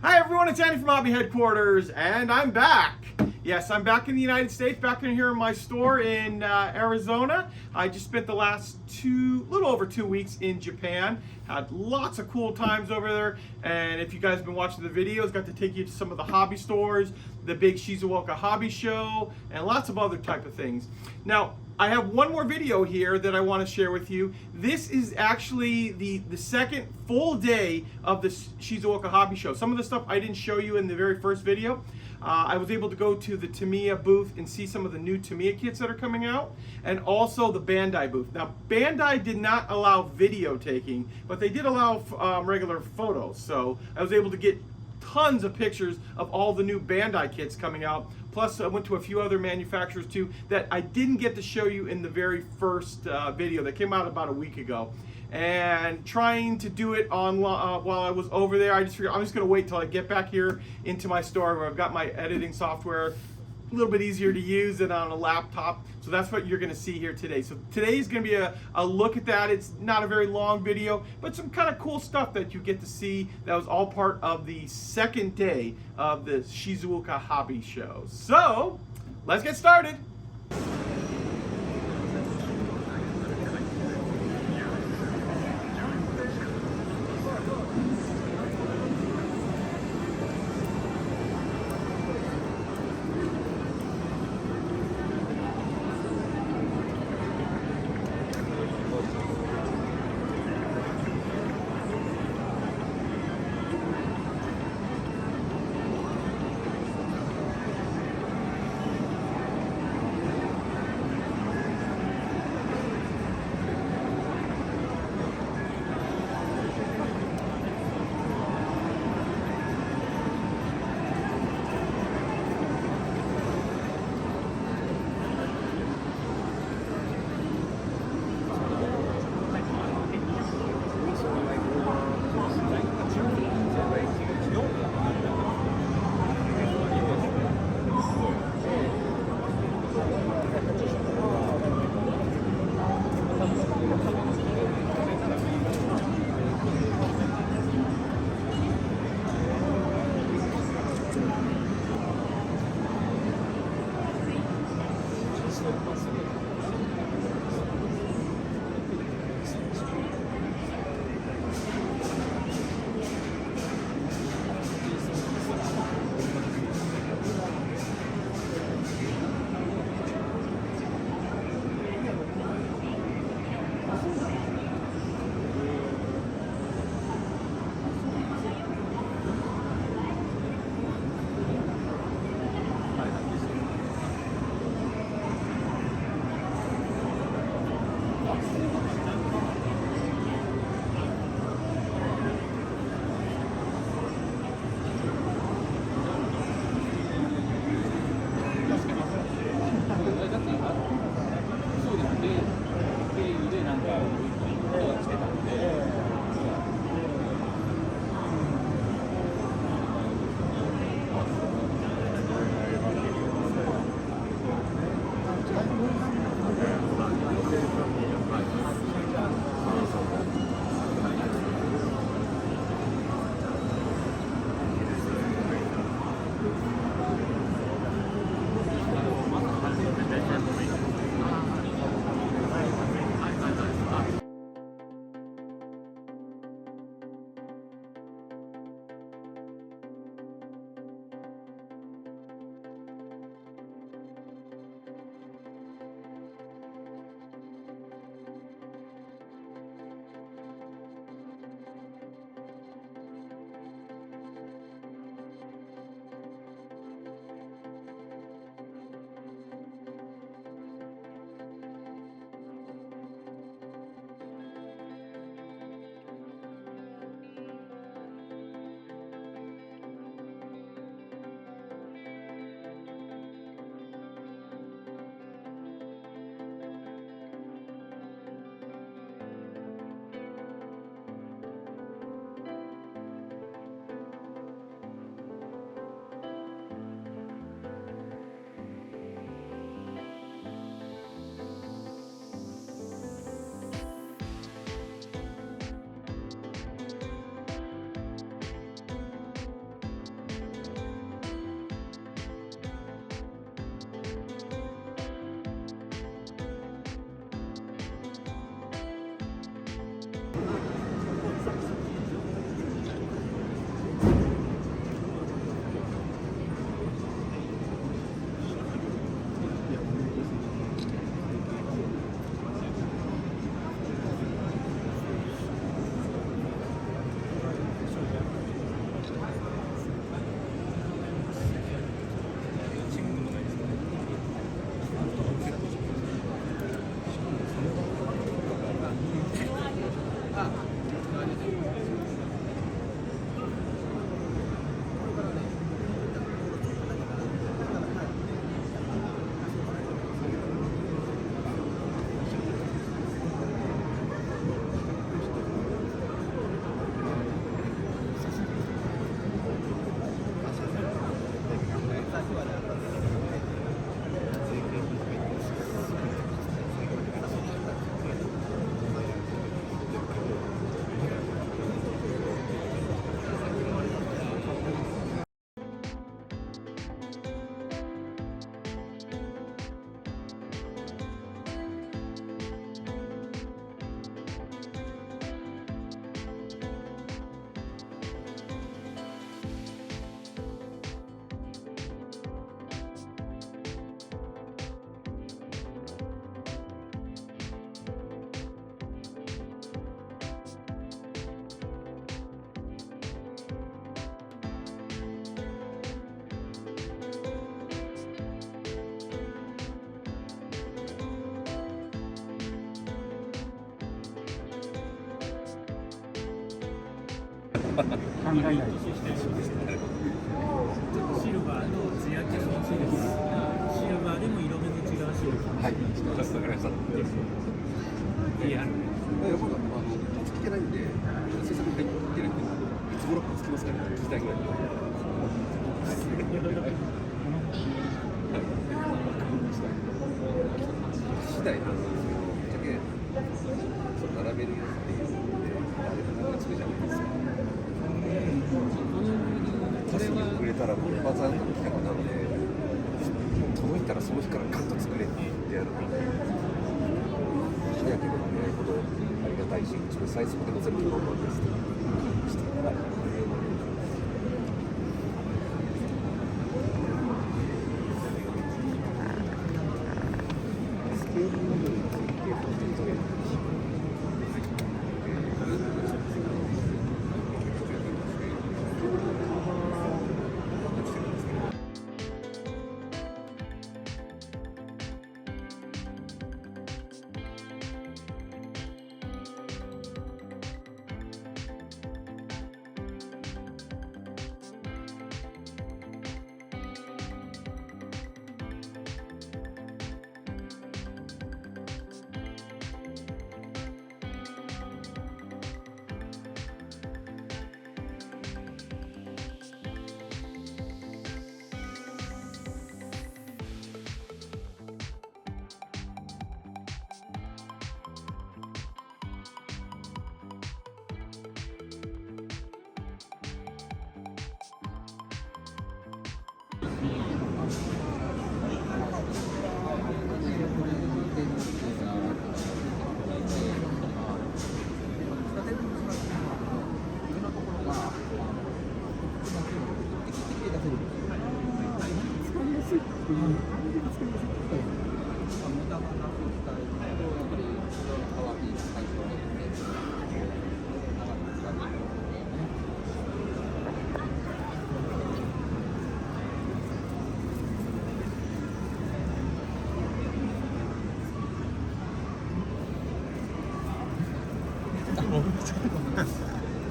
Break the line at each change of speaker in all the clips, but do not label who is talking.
Hi everyone, it's Andy from Hobby Headquarters, and I'm back. Yes, I'm back in the United States, back in here in my store in Arizona. I just spent the last little over 2 weeks in Japan. Had lots of cool times over there, and if you guys have been watching the videos, got to take you to some of the hobby stores, the big SHIZUOKA hobby show, and lots of other type of things. Now, I have one more video here that I want to share with you. This is actually the second full day of the SHIZUOKA hobby show. Some of the stuff I didn't show you in the very first video. I was able to go to the Tamiya booth and see some of the new Tamiya kits that are coming out, and also the Bandai booth. Now, Bandai did not allow video taking, but they did allow regular photos. So I was able to get tons of pictures of all the new Bandai kits coming out. Plus, I went to a few other manufacturers too that I didn't get to show you in the very first video that came out about a week ago. And trying to do it on while I was over there, I just figured I'm just going to wait till I get back here into my store where I've got my editing software. A little bit easier to use than on a laptop. So that's what you're going to see here today. So today is going to be a look at that. It's not a very long video, but some kind of cool stuff that you get to see. That was all part of the second day of the SHIZUOKA hobby show. So let's get started.
考えないと。
シルバーの艶消しのシルバー、シルバーでも色目の違うシルバー。
はい、わかりました。
いや、
まだつけてないんで、制作に入ってないんで、いつ頃かつきますかね、聞きたいぐらい。次第なんですけど、ぶっちゃけ並べるやつっていうので、あれがつくじゃないですか。これはくれたらもうバザーの企画なので、届いたらその日からガンと作れって言ってやるので、早ければね、ほどありがたいし、自分最速でも全部満々ですってはい。スケールの部分に設計として作れるんですよ。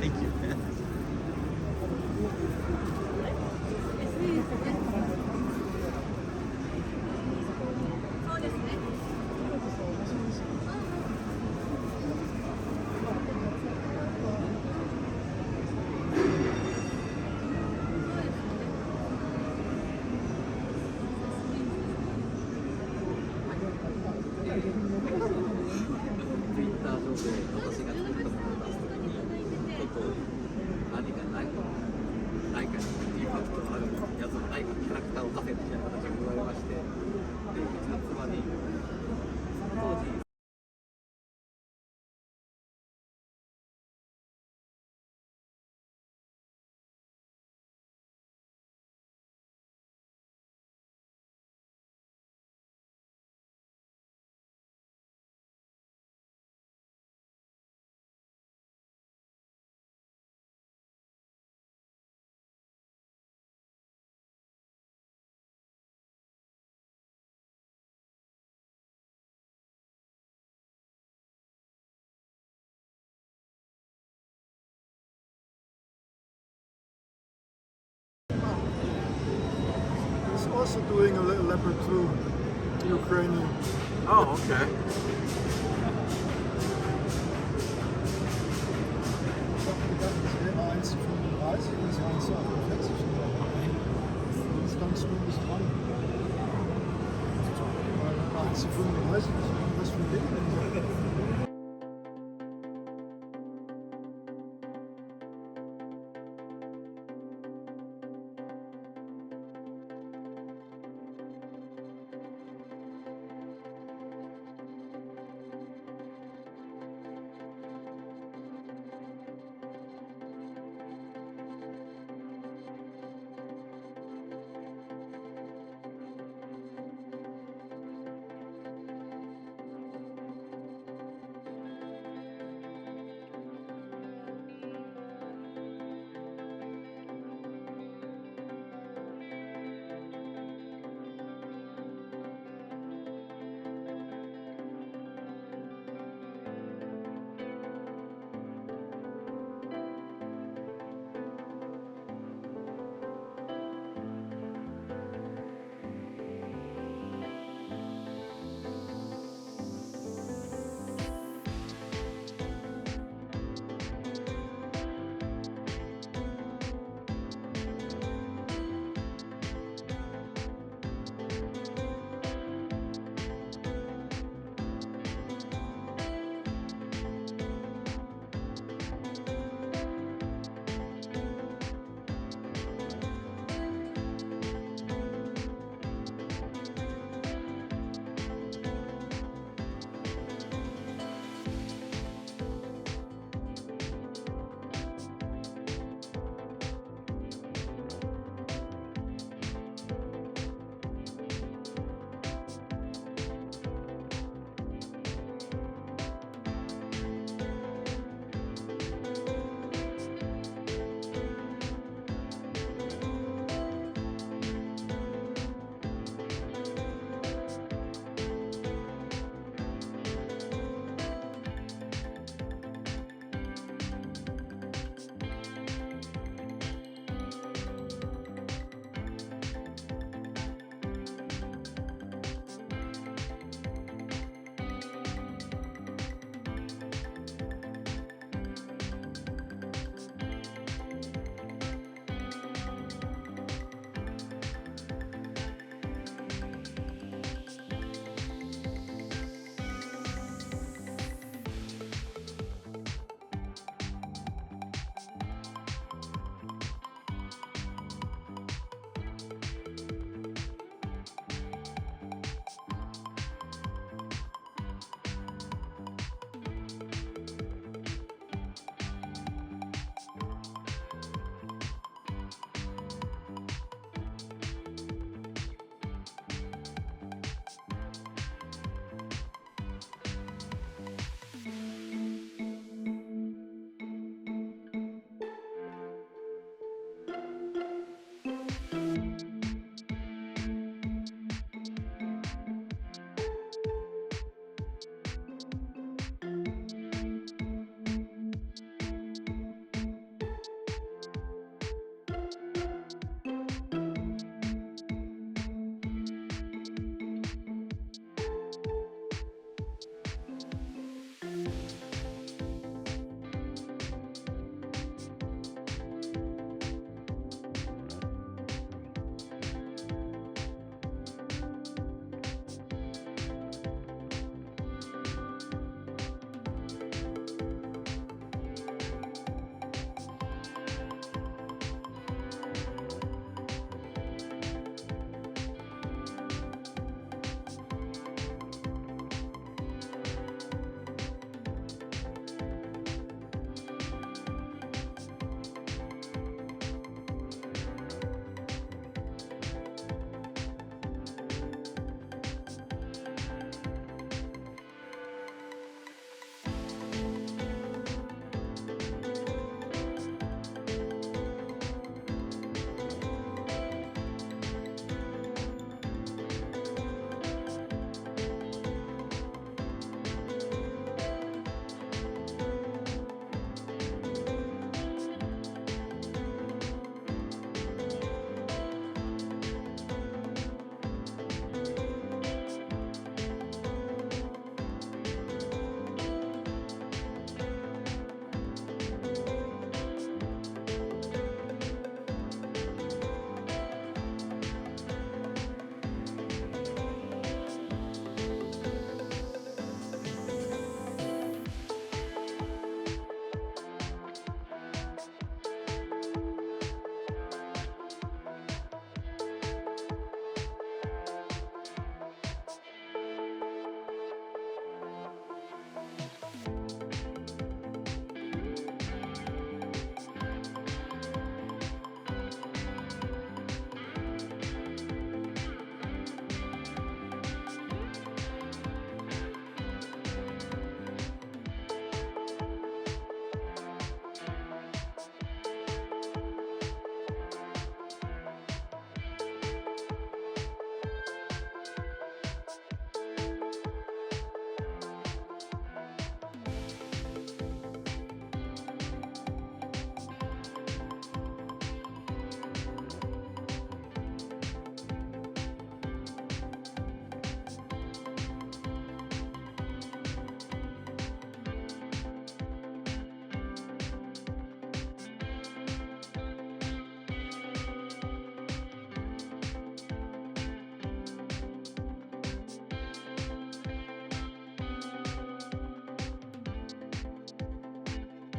Thank you.
He's also doing a little leopard through Ukrainian.
Oh, okay.
Das ist ganz gut dran. 1,35 ist was für ein Ding.